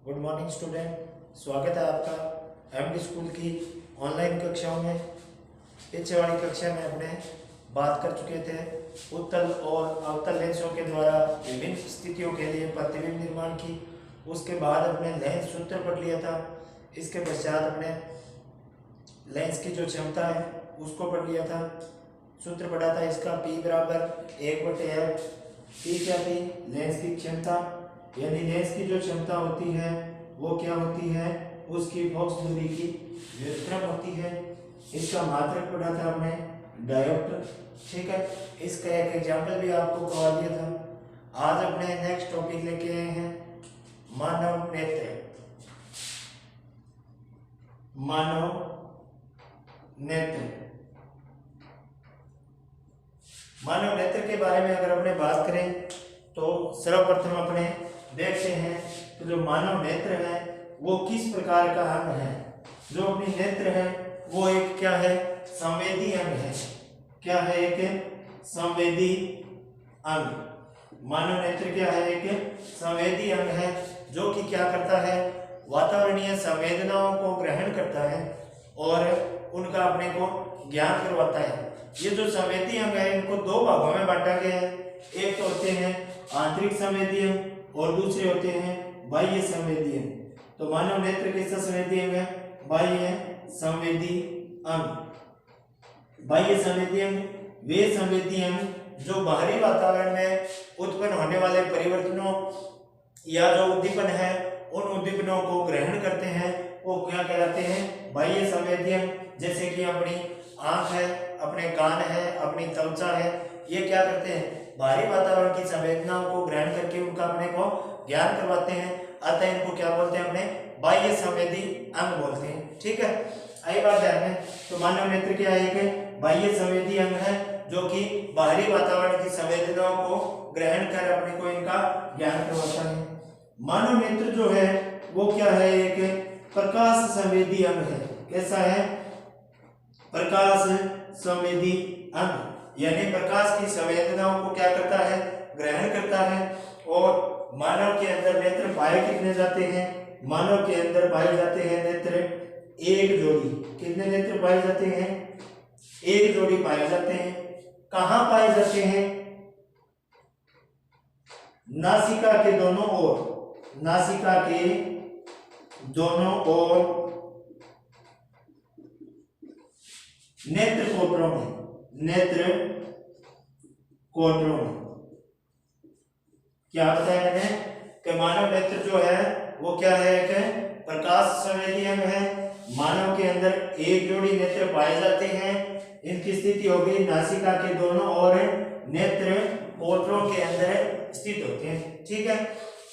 Good morning student, स्वागत है आपका एमडी स्कूल की ऑनलाइन कक्षाओं में। पीछे वाली कक्षा में अपने बात कर चुके थे उत्तल और अवतल लेंसों के द्वारा विभिन्न स्थितियों के लिए प्रतिबिंब निर्माण की। उसके बाद अपने लेंस सूत्र पढ़ लिया था। इसके पश्चात अपने लेंस की जो क्षमता है उसको पढ़ लिया था। सूत्र पढ़ा था इसका P बराबर 1/L। P क्या थी? लेंस की क्षमता, यानी लेंस की जो क्षमता होती है वो क्या होती है? उसकी फोकस दूरी की व्युत्क्रम होती है। इसका मात्रक पढ़ा था हमने डायोप्टर। ठीक है, इसका एक एग्जाम्पल भी आपको करवा दिया था। आज अपने नेक्स्ट टॉपिक लेके आए हैं मानव नेत्र। मानव नेत्र, मानव नेत्र के बारे में अगर अपने बात करें तो सर्वप्रथम अपने देखते हैं तो जो मानव नेत्र है वो किस प्रकार का अंग है। जो अपनी नेत्र है वो एक क्या है? संवेदी अंग है। क्या है? एक संवेदी अंग। मानव नेत्र क्या है? एक संवेदी अंग है जो कि क्या करता है? वातावरणीय संवेदनाओं को ग्रहण करता है और उनका अपने को ज्ञान करवाता है। ये जो संवेदी अंग है इनको दो भागों में बांटा गया है। एक तो होते हैं आंतरिक संवेदी अंग और दूसरे होते हैं बाह्य संवेदी अंग। तो मानव नेत्र किसका संवेदी अंग है? बाह्य संवेदी अंग। बाह्य संवेदी अंग वे संवेदी अंग जो बाहरी वातावरण में उत्पन्न होने वाले परिवर्तनों या जो उद्दीपन है उन उद्दीपनों को ग्रहण करते हैं, वो क्या कहलाते हैं? बाह्य संवेदी अंग। जैसे कि अपनी आंख है, अपने कान है, अपनी त्वचा है, ये क्या करते हैं? बाहरी वातावरण की संवेदनाओं को ग्रहण करके उनका अपने को ज्ञान करवाते हैं। अतः इनको क्या बोलते हैं? अपने बाह्य संवेदी अंग बोलते हैं। ठीक है, आई बात ध्यान में। तो मानव नेत्र क्या है? एक बाह्य संवेदी अंग है जो कि बाहरी वातावरण की संवेदनाओं को ग्रहण कर अपने को इनका ज्ञान करवाता है। मानव नेत्र जो है वो क्या है? एक प्रकाश संवेदी अंग है। कैसा है? प्रकाश संवेदी अंग, यानी प्रकाश की संवेदनाओं को क्या करता है? ग्रहण करता है। और मानव के अंदर नेत्र पाए कितने जाते हैं? मानव के अंदर पाए जाते हैं नेत्र एक जोड़ी। कितने नेत्र पाए जाते हैं? एक जोड़ी पाए जाते हैं। कहां पाए जाते हैं? नासिका के दोनों ओर। नासिका के दोनों ओर नेत्र कोटरों में। नेत्र कोटरों में क्या बताया मैंने कि मानव नेत्र जो है वो क्या है? एक प्रकाश संवेदी अंग है। मानव के अंदर एक जोड़ी नेत्र पाए जाते हैं। इनकी स्थिति होगी नासिका के दोनों ओर नेत्र कोटरों के अंदर स्थित होते हैं। ठीक है,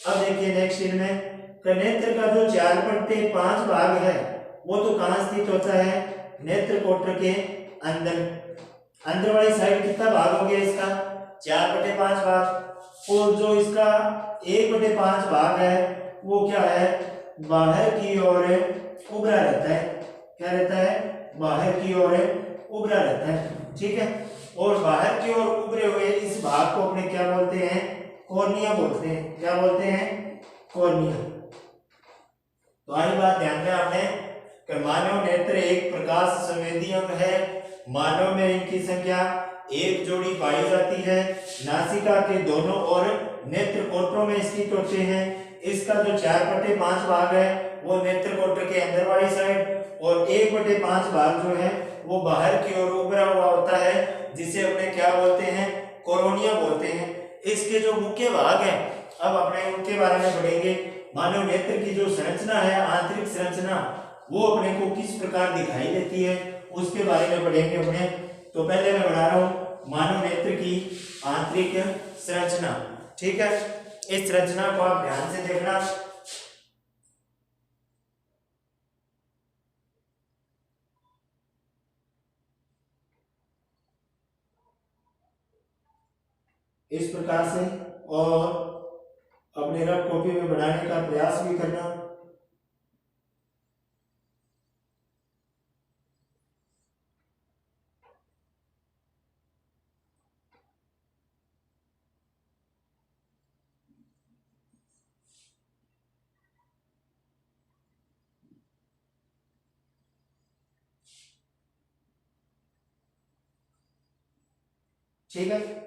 अब देखिए नेक्स्ट इनमें नेत्र का जो 4/5 भाग है वो तो कहां स्थित होता है? नेत्र कोटर के अंदर। अंदर वाली साइड कितना भाग हो गया इसका? 4/5 भाग। और जो इसका 1/5 भाग है वो क्या है? बाहर की ओर उभरा रहता है। क्या रहता है? बाहर की ओर उभरा रहता है। ठीक है, और बाहर की ओर उभरे हुए इस भाग को अपने क्या बोलते हैं? कॉर्निया बोलते हैं। क्या बोलते हैं? कॉर्निया। तो आई बात ध्यान में आपने कि मानव नेत्र एक प्रकाश संवेदी अंग है। मानव में इनकी संख्या एक जोड़ी पाई जाती है। नासिका के दोनों ओर नेत्र कोटरों में स्थित होते हैं। इसका जो 4/5 भाग है वो नेत्र कोटर के अंदर वाली साइड और 1/5 भाग जो है वो बाहर की ओर उभरा हुआ होता है, जिसे अपने क्या बोलते हैं? कोरोनिया बोलते हैं। इसके जो मुख्य भाग है अब अपने उनके बारे में पढ़ेंगे। मानव नेत्र की जो संरचना है, आंतरिक संरचना, वो अपने को किस प्रकार दिखाई देती है उसके बारे में पढ़ेंगे अपने। तो पहले मैं बना रहा हूं मानव नेत्र की आंतरिक संरचना। ठीक है, इस संरचना को आप ध्यान से देखना। इस प्रकार से, और अपने रफ कॉपी में बनाने का प्रयास भी करना। ठीक है।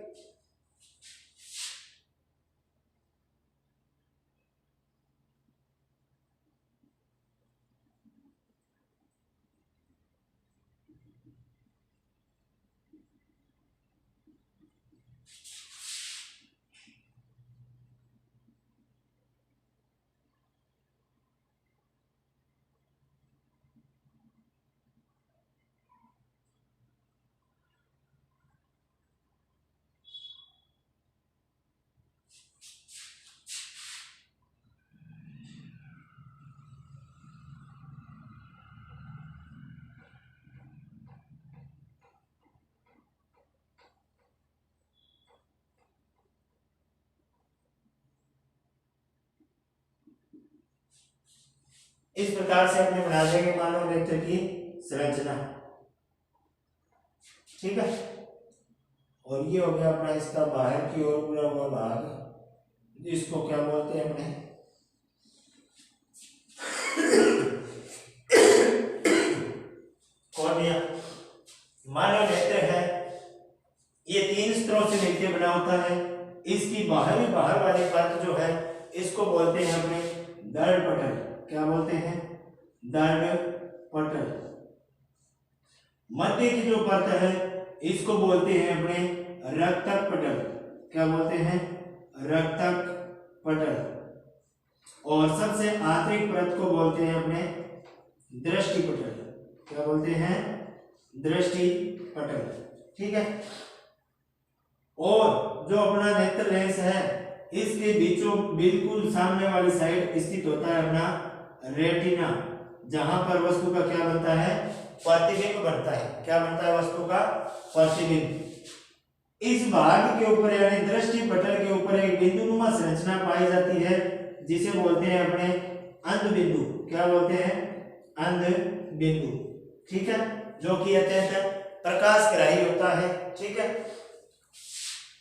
इस प्रकार से अपने बना देंगे मानव नेत्र की संरचना। ठीक है। और ये हो गया अपना इसका बाहर की ओर पूरा हुआ भाग, इसको क्या बोलते हैं अपने कॉर्निया। मानव नेत्र है, ये 3 स्तरों से मिलकर बना होता है। इसकी बाहर वाली परत जो है इसको बोलते हैं अपने दर्द पटल। क्या बोलते हैं? दर्द पटल। मध्य की जो परत है इसको बोलते हैं अपने रक्तक पटल। क्या बोलते हैं? रक्तक पटल। और सबसे आंतरिक परत को बोलते हैं अपने दृष्टि पटल। क्या बोलते हैं? दृष्टि पटल। ठीक है। और जो अपना नेत्र लेंस है इसके बीचों बिल्कुल सामने वाली साइड स्थित होता है अपना रेटिना, जहां पर वस्तु का क्या बनता है? प्रतिबिंब बनता है। क्या बनता है? वस्तु का प्रतिबिंब। इस भाग के ऊपर यानी दृष्टि पटल के ऊपर एक बिंदुनुमा संरचना पाई जाती है जिसे बोलते हैं अपने अंध बिंदु। क्या बोलते हैं? अंध बिंदु। ठीक है। जो कि अत्यंत प्रकाशग्राही होता है। ठीक है।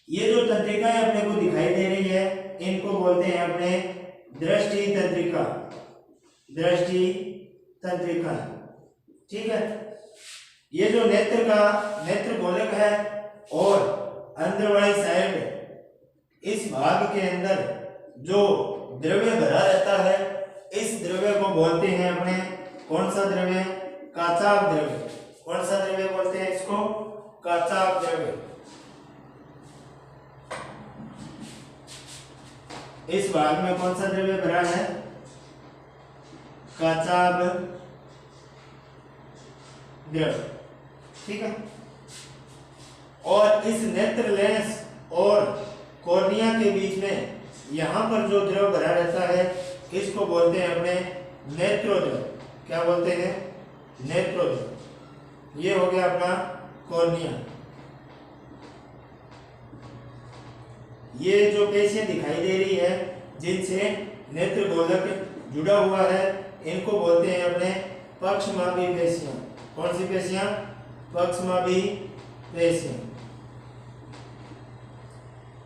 ये जो तंत्रिकाएं अपने को दिखाई दे रही है इनको बोलते हैं अपने दृष्टि तंत्रिका। दृष्टि तंत्रिका। ठीक है। ये जो नेत्र गोलक है और अंदर वाली साइड इस भाग के अंदर जो द्रव्य भरा रहता है इस द्रव्य को बोलते हैं अपने कौन सा द्रव्य? काचाभ द्रव्य। कौन सा द्रव्य बोलते हैं इसको? काचाभ द्रव्य। इस भाग में कौन सा द्रव्य भरा है? काचाभ द्रव्य। ठीक है। और इस नेत्र लेंस और कॉर्निया के बीच में यहां पर जो द्रव भरा रहता है इसको बोलते हैं अपने नेत्रोद्रव। क्या बोलते हैं? नेत्रोद्रव। ये हो गया अपना कॉर्निया। ये जो पेशियां दिखाई दे रही है जिनसे नेत्र गोलक जुड़ा हुआ है इनको बोलते हैं अपने पक्षमापी पेशियां। कौन सी पेशियां? पक्षमापी पेशियां।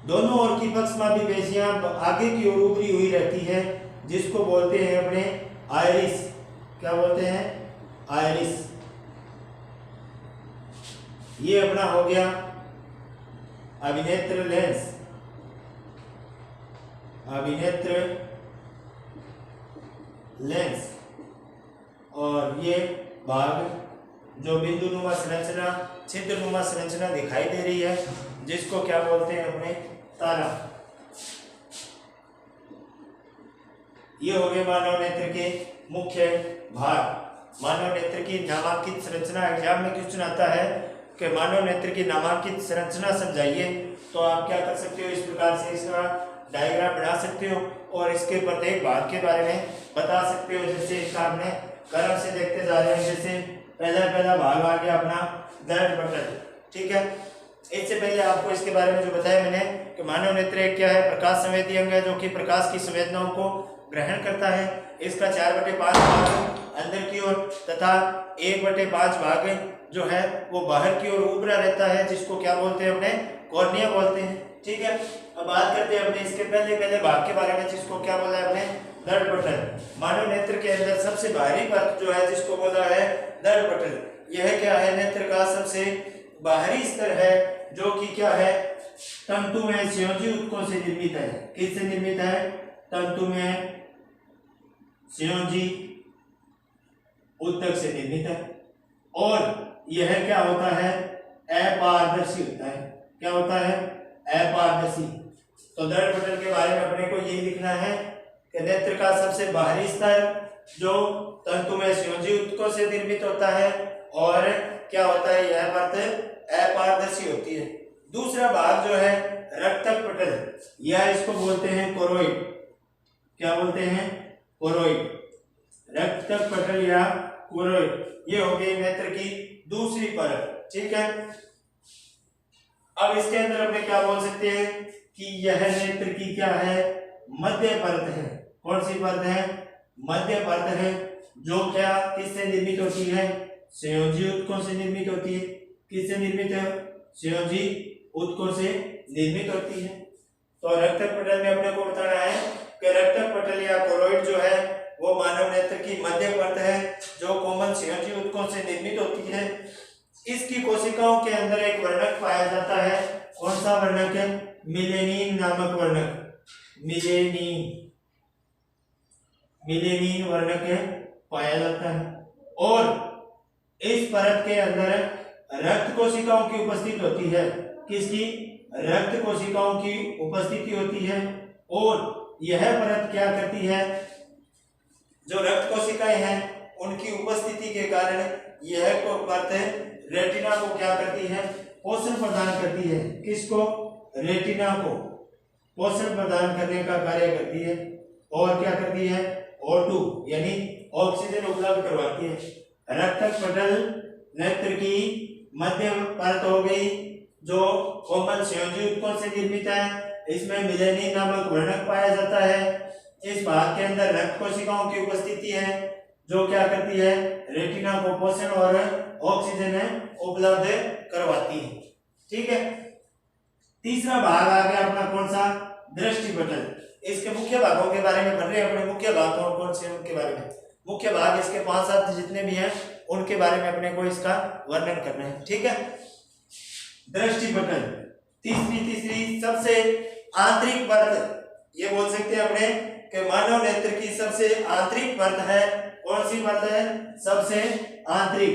दोनों ओर की पक्षमापी पेशियां आगे की ओर उभरी हुई रहती है जिसको बोलते हैं अपने आइरिस। क्या बोलते हैं? आइरिस। ये अपना हो गया अभिनेत्र लेंस। अभिनेत्र लेंस। और ये भाग जो बिंदुनुमा संरचना छिद्रनुमा संरचना दिखाई दे रही है जिसको क्या बोलते हैं अपने तारा। ये हो गए मानव नेत्र के मुख्य भाग। मानव नेत्र की नामांकित संरचना एग्जाम में क्वेश्चन आता है कि मानव नेत्र की नामांकित संरचना समझाइए, तो आप क्या कर सकते हो? इस प्रकार से इसका डायग्राम बना सकते हो और इसके प्रत्येक भाग के बारे में बता सकते हो। जैसे इसका हमने क्रम से देखते जा रहे हैं। जैसे पहला भाग आ गया अपना दर्द पटल। ठीक है। इससे पहले आपको इसके बारे में जो बताया मैंने कि मानव नेत्र एक क्या है? प्रकाश संवेदी अंग है जो कि प्रकाश की संवेदनाओं को ग्रहण करता है। इसका 4/5 भाग अंदर की ओर तथा 1/5 भाग जो है वो बाहर की ओर उभरा रहता है जिसको क्या बोलते हैं? अपने कॉर्निया बोलते हैं। ठीक है। अब बात करते हैं अपने इसके पहले भाग के बारे में जिसको क्या बोला है? अपने दर्द पटल। मानव नेत्र के अंदर सबसे बाहरी परत जो है जिसको बोला है दर्द पटल। यह क्या है? नेत्र का सबसे बाहरी स्तर है जो कि क्या है, तंतुमय संयोजी ऊतकों से निर्मित है। किससे निर्मित है? तंतुमय संयोजी ऊतक से निर्मित है। और यह क्या होता है? अपारदर्शी होता है। क्या होता है? अपारदर्शी। तो दृढ़ पटल के बारे में अपने को यही लिखना है कि नेत्र का सबसे बाहरी स्तर जो तंतुमय संयोजी ऊतकों से निर्मित होता है और क्या होता है, यह परत अपारदर्शी होती है। दूसरा भाग जो है रक्तक पटल या इसको बोलते हैं कोरोइड। क्या बोलते हैं? कोरोइड। रक्तक पटल या कोरोइड, ये हो गई नेत्र की दूसरी परत। ठीक है, अब इसके अंदर अपने क्या बोल सकते हैं कि यह नेत्र की क्या है? मध्य परत है। कौन सी परत है? मध्य परत है, जो क्या किससे निर्मित होती है? संयोजी ऊतकों से निर्मित होती है। किससे निर्मित है? संयोजी ऊतकों से निर्मित होती है। तो रक्तक पटल में अपने को बताना है कि रक्तक पटल या कोरोइड जो है वो मानव नेत्र की मध्य परत है, जो कोमल संयोजी ऊतकों से निर्मित होती है। इसकी कोशिकाओं के अंदर एक वर्णक पाया जाता है। कौन सा वर्णक है? मिलेनिन नामक वर्णक। मिलेनिन वर्णक पाया जाता है। और इस परत के अंदर रक्त कोशिकाओं की उपस्थिति होती है। किसकी? रक्त कोशिकाओं की उपस्थिति होती है। और यह परत क्या करती है? जो रक्त कोशिकाएं हैं उनकी उपस्थिति के कारण यह परत रेटिना को क्या करती है? पोषण प्रदान करती है। किसको? रेटिना को पोषण प्रदान करने का कार्य करती है। और क्या करती है? O2 यानी ऑक्सीजन उपलब्ध करवाती है। रक्तक पटल नेत्र की मध्य परत हो गई, जो कोमल संयोजी ऊतकों से निर्मित है। इसमें मिलेनिन नामक वर्णक पाया जाता है। इस भाग के अंदर रक्त कोशिकाओं की उपस्थिति है, जो क्या करती है? रेटिना को पोषण और ऑक्सीजन उपलब्ध करवाती है। ठीक है, तीसरा भाग आ गया अपना कौन सा? दृष्टि पटल। इसके मुख्य भागों के बारे में पढ़ रहे हैं। अपने मुख्य भाग कौन कौन से उनके बारे में, मुख्य भाग इसके 5-7 जितने भी हैं उनके बारे में अपने को इसका वर्णन करना है। ठीक है, दृष्टि पटल तीसरी सबसे आंतरिक परत, ये बोल सकते हैं अपने कि मानव नेत्र की सबसे आंतरिक परत है। कौन सी परत है? सबसे आंतरिक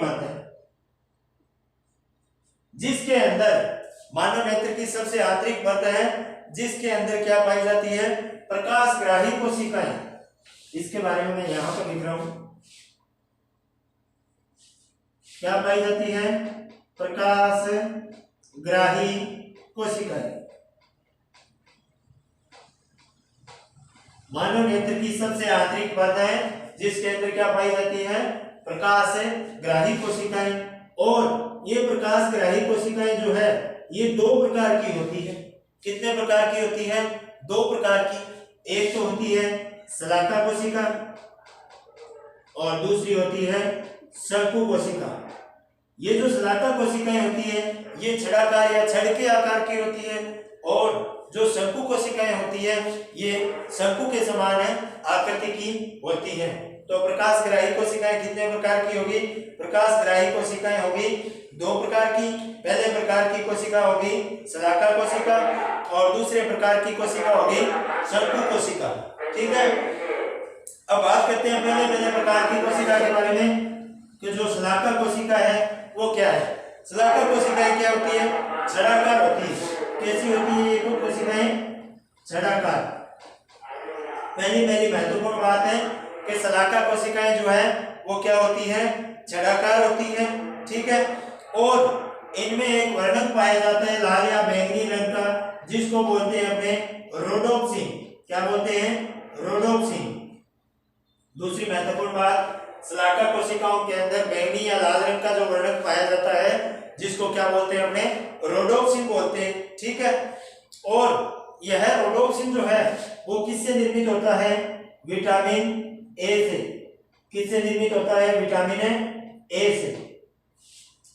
परत है, जिसके अंदर मानव नेत्र की सबसे आंतरिक परत है, जिसके अंदर क्या पाई जाती है? प्रकाशग्राही कोशिकाएं। इसके बारे में मैं यहां पर लिख रहा हूं। क्या पाई जाती है? प्रकाशग्राही कोशिकाएं। मानव नेत्र की सबसे आंतरिक परत है, जिसके अंदर क्या पाई जाती है? प्रकाशग्राही कोशिकाएं। और ये प्रकाशग्राही कोशिकाएं जो है ये 2 प्रकार की होती है। कितने प्रकार की होती है? 2 प्रकार की। एक तो होती है शलाका कोशिका और दूसरी होती है शंकु कोशिका। ये जो शलाका कोशिकाएं होती है ये छड़ाकार या छड़ के आकार की होती है, और जो शंकु कोशिकाएं होती है ये शंकु के समान आकृति की होती है। तो प्रकाशग्राही कोशिकाएं कितने प्रकार की होगी? प्रकाशग्राही कोशिकाएं होगी 2 प्रकार की। पहले प्रकार की कोशिका होगी शलाका कोशिका और दूसरे प्रकार की कोशिका होगी शंकु कोशिका। ठीक है, अब बात करते हैं पहले प्रकार की कोशिका के बारे में कि जो शलाका कोशिका है वो क्या है। शलाका कोशिकाएं क्या होती है? छड़ाकार होती है। कैसी होती है ये कोशिकाएं? छड़ाकार। पहली महत्वपूर्ण बात है कि शलाका कोशिकाएं जो है वो क्या होती है? छड़ाकार होती है। ठीक है, और इनमें एक वर्णक पाया जाता है लाल या बैंगनी रंग का, जिसको बोलते हैं अपने रोडोप्सिन। क्या बोलते हैं? रोडोप्सिन। दूसरी महत्वपूर्ण बात, शलाका कोशिकाओं के अंदर बैंगनी या लाल रंग का जो वर्णक पाया जाता है जिसको क्या बोलते हैं? अपने रोडोप्सिन बोलते हैं। ठीक है, और यह रोडोप्सिन जो है वो किससे निर्मित होता है? विटामिन ए से। किससे निर्मित होता है? विटामिन ए से।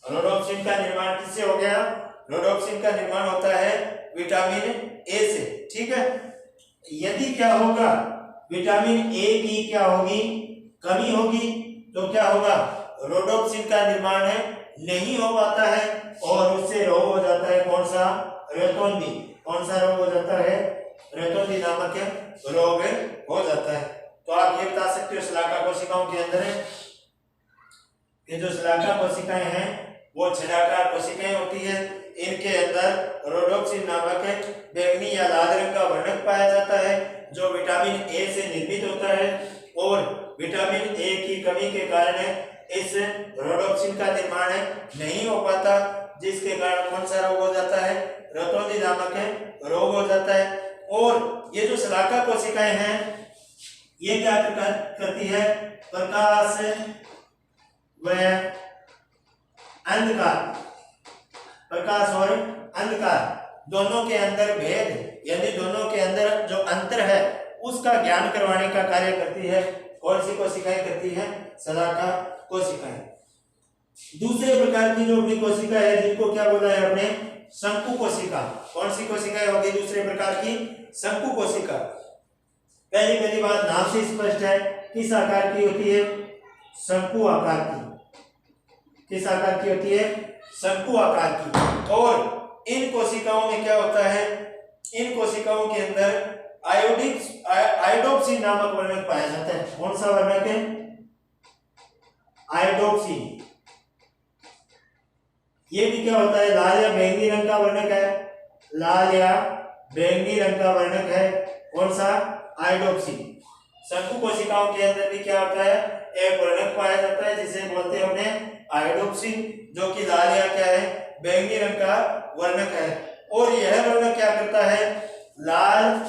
रोडोप्सिन का निर्माण किससे हो गया? रोडोप्सिन का निर्माण होता है विटामिन ए से। ठीक है, यदि क्या होगा? विटामिन ए की क्या होगी? कमी होगी, तो क्या होगा? रोडोप्सिन का निर्माण नहीं हो पाता है और उससे रोग हो जाता है कौन सा, रेतोंधी। कौन सा रोग हो जाता है, रेतोंधी नामक रोग हो जाता है। तो आप ये बता सकते हो शलाका कोशिकाओं के अंदर ये जो शलाका कोशिकाएं हैं वो छेदाकार कोशिकाएं होती है। इनके अंदर रोडोप्सिन नामक बैंगनी या लाल रंग का वर्णक पाया जाता है जो विटामिन ए से निर्मित होता है और विटामिन ए की कमी के कारण इस रोडोप्सिन का निर्माण नहीं हो पाता, जिसके कारण कौन सा रोग हो जाता है, रेतोंधी नामक रोग हो जाता है। और ये जो शलाका कोशिकाएं हैं ये क्या करती है, प्रकाश व अंधकार, प्रकाश और अंधकार दोनों के अंदर भेद यानी दोनों के अंदर जो अंतर है उसका ज्ञान करवाने का कार्य करती है। कौन सी कोशिकाएं करती है, शलाका कोशिकाएं। दूसरे प्रकार की जो अपनी कोशिका है जिनको क्या बोला है अपने, शंकु कोशिका। कौन सी कोशिकाएं होगी दूसरे प्रकार की, शंकु कोशिका। पहली बात नाम से स्पष्ट है, किस आकार की होती है, शंकु आकार की। किस आकार की होती है, शंकु आकार की। और इन कोशिकाओं में क्या होता है, इन कोशिकाओं के अंदर आयोडोप्सिन नामक वर्णक पाया जाता है। कौन सा वर्णक है, आयोडोप्सिन। ये भी क्या होता है, लाल या बैंगनी रंग का वर्णक है, लाल या बैंगनी रंग का वर्णक है। कौन सा, आयोडोप्सिन। शंकु कोशिकाओं के अंदर भी क्या होता है, एक वर्णक पाया जाता है जिसे बोलते हैं अपने आयोडोप्सिन, जो कि लाल या क्या है, बैंगनी रंग का वर्णक है। और यह वर्णक क्या करता है, लाल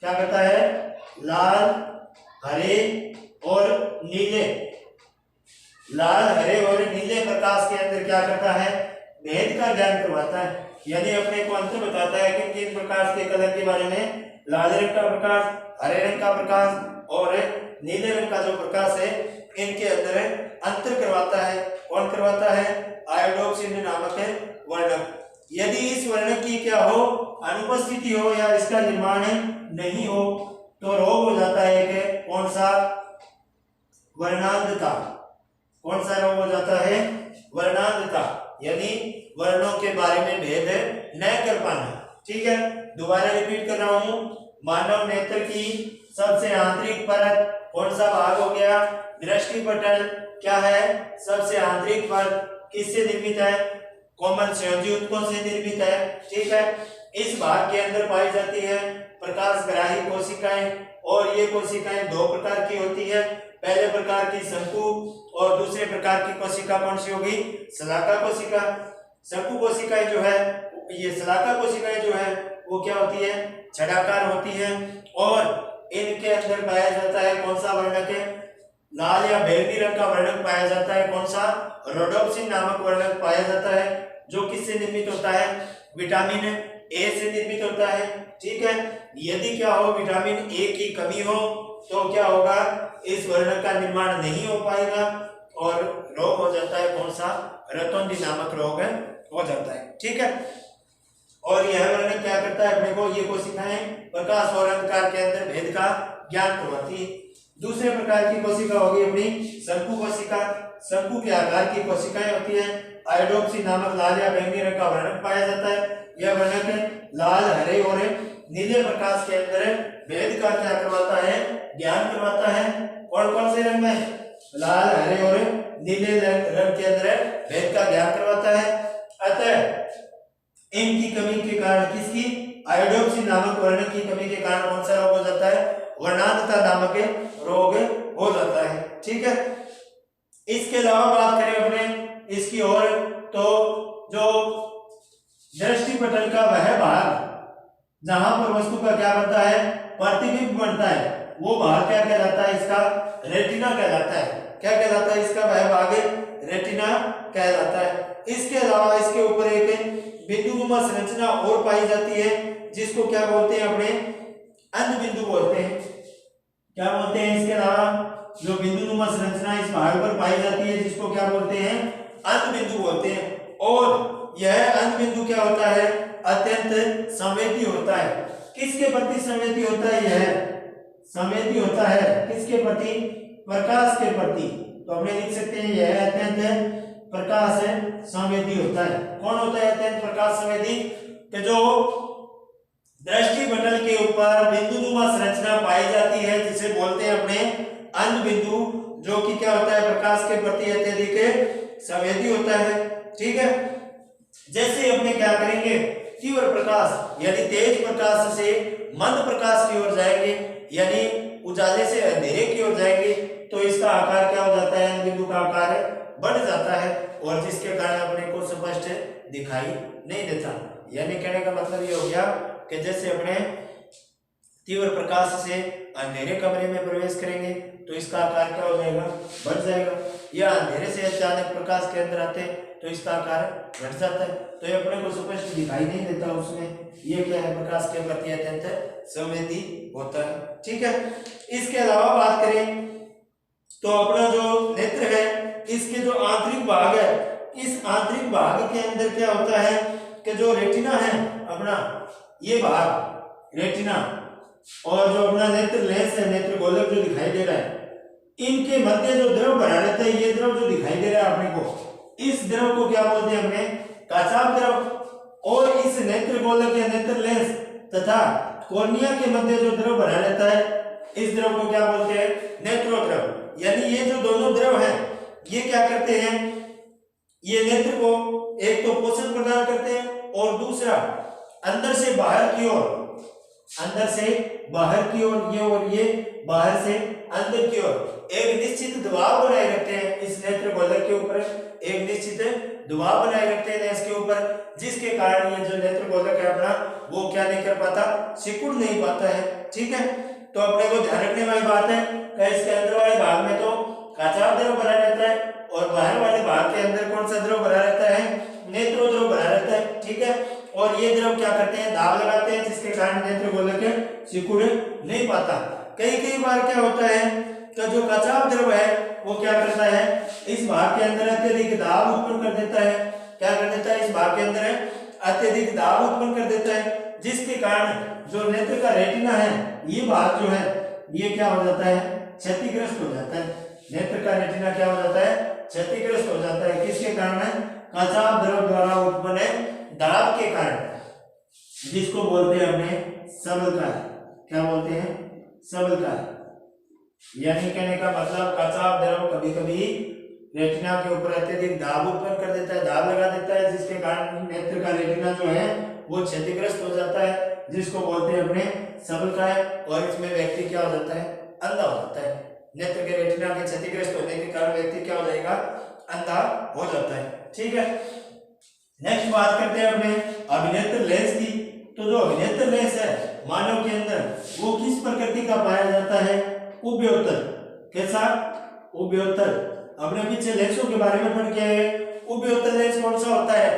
क्या करता है, लाल, हरे और नीले, लाल, हरे और नीले प्रकाश के अंदर क्या करता है, भेद का ज्ञान करवाता है। यानी अपने को अंतर बताता है कि किन प्रकाश के कलर के बारे में, लाल रंग का प्रकाश, हरे रंग का प्रकाश और नीले रंग का जो प्रकाश है इनके अंदर अंतर करवाता है। कौन करवाता है, आयोडोप्सिन नामक वर्णक। यदि इस वर्णक की क्या हो, अनुपस्थिति हो या इसका निर्माण नहीं हो तो रोग हो जाता है कि कौन सा, वर्णांधता। कौन सा रोग हो जाता है, वर्णांधता, यानी वर्णों के बारे में भेद न कर पाना। ठीक है, दोबारा रिपीट कर रहा हूं, मानव नेत्र की सबसे आंतरिक परत कौन सा भाग हो गया, दृष्टिपटल क्या है, सबसे आंतरिक परत किससे निर्मित है, कोमल संयोजी ऊतकों से निर्मित है। ठीक है, इस भाग के अंदर पाई जाती है प्रकाशग्राही कोशिकाएं और ये कोशिकाएं दो प्रकार की होती है। पहले प्रकार की शंकु और दूसरे प्रकार की कोशिका कौन सी होगी, शलाका कोशिका। शंकु कोशिकाएं जो है, ये शलाका कोशिकाएं जो है वो क्या होती है, छटाकार होती है और इनके अंदर पाया जाता है कौन सा वर्णक है, लाल या बैंगनी रंग का वर्णक पाया जाता है। कौन सा, रोडोप्सिन नामक वर्णक पाया जाता है जो किससे निर्मित होता है, विटामिन ए से निर्मित होता है। ठीक है, यदि क्या हो, विटामिन ए की कमी हो तो क्या होगा, इस वर्णक का निर्माण नहीं हो पाएगा और रोग हो जाता है कौन सा, रेतोंधी नामक रोग हो जाता है। ठीक है, और यह वर्णक क्या करता है अपने को, ये कोशिकाएं प्रकाश और अंधकार के अंदर भेद का ज्ञान करवाती है। दूसरे प्रकार की कोशिका होगी अपनी शंकु कोशिका। शंकु के आकार की कोशिकाएं होती है, आयोडोप्सिन नामक लाल या बैंगनी रंग का वर्णक पाया जाता है। यह वर्णक लाल, हरे और नीले प्रकाश के अंदर भेद का क्या करवाता है, ज्ञान करवाता है। कौन कौन से रंग में, लाल, हरे और नीले रंग के अंदर भेद का ज्ञान करवाता है। अतः इनकी कमी के कारण, किसकी, आयोडोप्सिन नामक वर्णक की कमी के कारण कौन सा रोग हो जाता है, वर्णांधता नामक रोग हो जाता है। ठीक है, इसके अलावा बात करें अपने इसकी और, तो जो दृष्टिपटल का वह भाग जहां पर वस्तु का क्या बनता है, प्रतिबिंब बनता है, वो भाग क्या कहलाता है, इसका रेटिना कहलाता है। क्या कहलाता है इसका वह भाग, रेटिना कहलाता है। इसके अलावा इसके ऊपर एक बिंदुनुमा संरचना और पाई जाती है जिसको क्या बोलते हैं अपने, अंध बिंदु बोलते हैं। क्या बोलते हैं, इसके अलावा जो बिंदुनुमा संरचना इस भाग पर पाई जाती है जिसको क्या बोलते हैं, अंध बिंदु बोलते हैं। और यह अंध बिंदु क्या होता है, अत्यंत संवेदी होता है। किसके प्रति संवेदी होता है, यह संवेदी होता है किसके प्रति, प्रकाश के प्रति। तो अपने लिख सकते हैं यह अत्यंत प्रकाश संवेदी होता है। कौन होता है अत्यंत प्रकाश संवेदी? कि जो दृष्टि पटल के ऊपर बिंदुनुमा संरचना पाई जाती है जिसे बोलते हैं अपने अंध बिंदु, जो कि क्या होता है प्रकाश के प्रति अत्यधिक संवेदी होता है। ठीक है, जैसे अपने क्या करेंगे तीव्र प्रकाश यानी तेज प्रकाश से मंद प्रकाश की ओर जाएंगे यानी उजाले से अंधेरे की ओर जाएंगे तो इसका आकार क्या हो जाता है, अंध बिंदु का आकार बढ़ जाता है और जिसके कारण अपने को स्पष्ट दिखाई नहीं देता। यानी कहने का मतलब ये हो गया कि जैसे अपने तीव्र प्रकाश से अंधेरे कमरे में प्रवेश करेंगे तो इसका आकार क्या हो जाएगा, बढ़ जाएगा, या अंधेरे से अचानक प्रकाश के अंदर आते हैं तो इसका आकार घट जाता है, तो ये अपने को स्पष्ट दिखाई नहीं देता उसमें। ये क्या है, प्रकाश के प्रति अत्यंत संवेदी होता है। ठीक है, इसके अलावा बात करें तो अपना जो नेत्र है इसके जो आंतरिक भाग है, इस आंतरिक भाग के अंदर क्या होता है कि जो रेटिना है अपना, ये भाग रेटिना और जो अपना नेत्र लेंस है, नेत्र गोलक जो दिखाई दे रहा है, इनके मध्य जो द्रव भरा रहता है, ये द्रव जो दिखाई दे रहा है अपने को, इस द्रव को क्या बोलते हैं अपने, काचाभ द्रव। और इस नेत्र गोलक या नेत्र लेंस तथा कॉर्निया के मध्य जो द्रव भरा रहता है, इस द्रव को क्या बोलते हैं, नेत्रोद्रव। यानी ये जो दोनों द्रव हैं ये क्या करते हैं, ये नेत्र को एक तो पोषण प्रदान करते हैं और दूसरा अंदर से बाहर की ओर, अंदर से बाहर की ओर ये और ये बाहर से अंदर की ओर एक निश्चित दबाव बनाए रखते हैं। इस नेत्र गोलक के ऊपर एक निश्चित दबाव बनाए रखते हैं लेंस के ऊपर, जिसके कारण ये जो नेत्र गोलक है अपना वो क्या नहीं कर पाता, सिकुड़ नहीं पाता है। ठीक है, तो अपने को ध्यान रखने वाली बात है कि इसके अंदर वाले भाग में तो काचाभ द्रव भरा रहता है और बाहर वाले भाग के अंदर कौन सा द्रव भरा रहता है, नेत्रोद्रव भरा रहता है। ठीक है, और ये द्रव क्या करते हैं, दाब लगाते हैं, जिसके कारण नेत्र गोलक सिकुड़ नहीं पाता। कई बार क्या होता है कि जो काचाभ द्रव है वो क्या करता है, इस भाग के अंदर अत्यधिक दाब उत्पन्न कर देता है। क्या कर देता है, इस भाग के अंदर अत्यधिक दाब उत्पन्न कर देता है, जिसके कारण जो नेत्र का रेटिना है ये भाग जो है ये क्या हो जाता है, क्षतिग्रस्त हो जाता है। नेत्र का रेटिना क्या हो जाता है, क्षतिग्रस्त हो जाता है। किसके कारण है, काचाभ द्रव द्वारा उत्पन्न दाब के कारण, जिसको बोलते हैं अपने सबलकार। क्या बोलते हैं, सबलकार। यानी कहने का मतलब काचाभ द्रव कभी कभी रेटिना के ऊपर अत्यधिक दाब उत्पन्न कर देता है, दाब लगा देता है, जिसके कारण नेत्र का रेटिना जो है वो क्षतिग्रस्त हो जाता है, जिसको बोलते हैं अपने सबलकार। और इसमें व्यक्ति क्या हो जाता है, अंधा हो जाता है। नेत्र के रेटिना के क्षतिग्रस्त होने के कारण व्यक्ति क्या हो जाएगा, अंधा हो जाता है। ठीक है, नेक्स्ट बात करते हैं अपने अभिनेत्र लेंस की। तो जो अभिनेत्र लेंस है मानव के अंदर वो किस प्रकृति का पाया जाता है, उभयोत्तर। कैसा, उभयोत्तर। अपने पीछे लेंसों के बारे में पढ़ के आए। उभयोत्तर लेंस कौन सा होता है,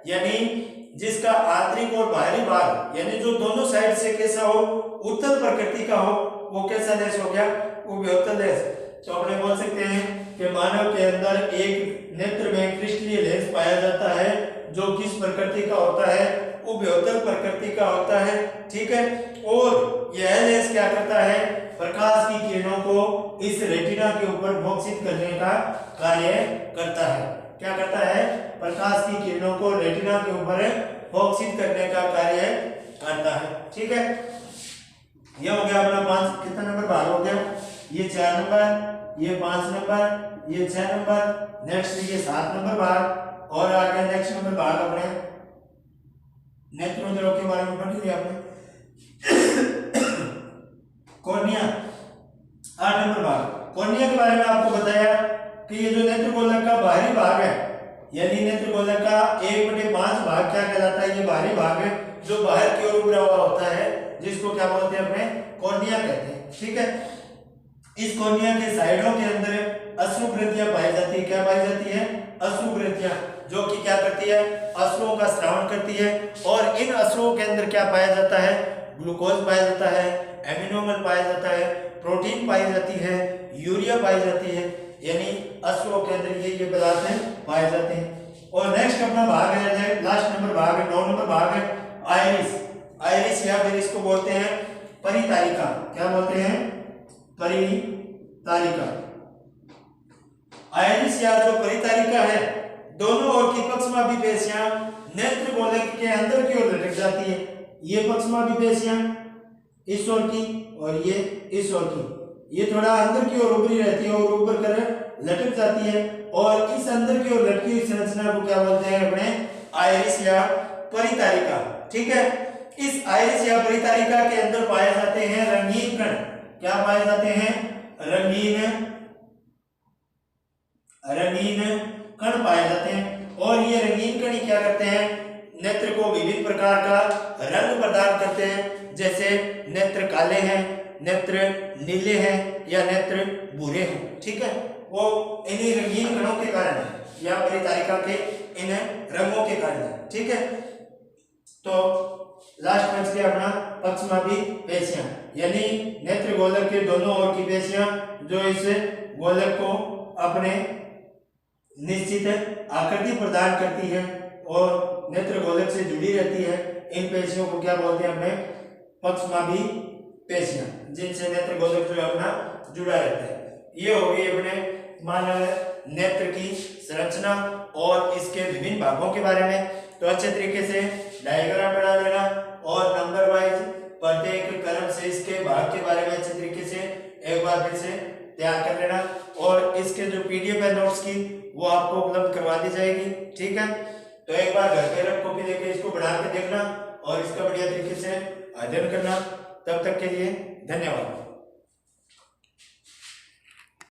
यानी जिसका आंतरिक और बाहरी भाग यानी जो दोनों साइड से कैसा हो, उत्तल प्रकृति का हो, वो कैसा लेंस हो गया, उभयोत्तर लेंस। तो अपने बोल सकते हैं कि मानव के अंदर एक नेत्र में क्रिस्टलीय लेंस पाया जाता है जो किस प्रकृति का होता है, उभयोत्तर प्रकृति का होता है। ठीक है, और यह लेंस क्या करता है, प्रकाश की किरणों को इस रेटिना के ऊपर फोकसित करने का कार्य करता है। क्या करता है, प्रकाश की किरणों को रेटिना के ऊपर फोकसित करने का कार्य करता है। ठीक है, यह हो गया अपना 5 कितना नंबर भाग हो गया, ये 4 नंबर, ये 5 नंबर, ये 6 नंबर, नेक्स्ट ये 7 नंबर भाग। और आगे नेक्स्ट नंबर भाग अपने नेत्रोद्रव के बारे में पढ़ लिया आपने। कॉर्निया 8 नंबर भाग। कॉर्निया के बारे में आपको बताया कि ये जो नेत्र गोलक का बाहरी भाग है, यानी नेत्र गोलक का 1/5 भाग क्या कहलाता है, ये बाहरी भाग है जो बाहर की ओर उभरा हुआ होता है, जिसको क्या बोलते हैं अपने, कॉर्निया कहते हैं। ठीक है, इस कॉर्निया के साइडों के अंदर अश्रुग्रंथियां पाई जाती है। क्या पाई जाती है, अश्रुग्रंथियां, जो कि क्या करती है, अश्रुओं का स्रावन करती है। और इन अश्रुओं के अंदर क्या पाया जाता है, ग्लूकोज पाया जाता है, एमिनोमल पाया जाता है, प्रोटीन पाई जाती है, यूरिया पाई जाती है, यानी अश्रुओं के अंदर ये पदार्थ पाए जाते हैं। और नेक्स्ट अपना भाग है, लास्ट नंबर भाग है, 9 नंबर भाग है, आइरिस। आइरिस या फिर इसको बोलते हैं परितारिका। क्या बोलते हैं, परितारिका। आयरिस या जो परितारिका है, दोनों ओर की पक्षमापी पेशियां नेत्र गोलक के अंदर की ओर लटक जाती है। ये पक्षमापी पेशियां इस ओर की और ये इस ओर की, ये थोड़ा अंदर की ओर उभरी रहती है और ऊपर कर लटक जाती है, और इस अंदर की ओर लटकी हुई संरचना को क्या बोलते हैं अपने, आयरिस या परितारिका। ठीक है, इस आयरिस या परितारिका के अंदर पाए जाते हैं रंगीन कण। क्या पाए जाते हैं, रंगीन कण पाए जाते हैं, और ये रंगीन कण क्या करते हैं, नेत्र को विभिन्न प्रकार का रंग प्रदान करते हैं, जैसे नेत्र काले हैं, नेत्र नीले हैं या नेत्र भूरे हैं। ठीक है, वो इन्हीं रंगीन कणों के कारण है या परितारिका के इन रंगों के कारण है। ठीक है, तो लास्ट बच गया अपना पक्षमापी पेशियां, यानी नेत्र गोलक के दोनों ओर की पेशियां जो इस गोलक को अपने निश्चित आकृति प्रदान करती है और नेत्र गोलक से जुड़ी रहती है, इन पेशियों को क्या बोलते हैं अपने, पक्षमापी पेशियां, जिनसे नेत्र गोलक जो अपना जुड़ा रहता है। ये हो गई अपने मानव नेत्र की संरचना और इसके विभिन्न भागों के बारे में। तो अच्छे तरीके से डायग्राम बना लेना और नंबर वाइज प्रत्येक कलम से इसके भाग के बारे में अच्छे तरीके से एक बार फिर से तैयार कर लेना, और इसके जो पीडीएफ है नोट्स की वो आपको उपलब्ध करवा दी जाएगी। ठीक है, तो एक बार घर पे रख कॉपी लेके इसको बढ़ा के देखना और इसका बढ़िया तरीके से अध्ययन करना। तब तक के लिए धन्यवाद।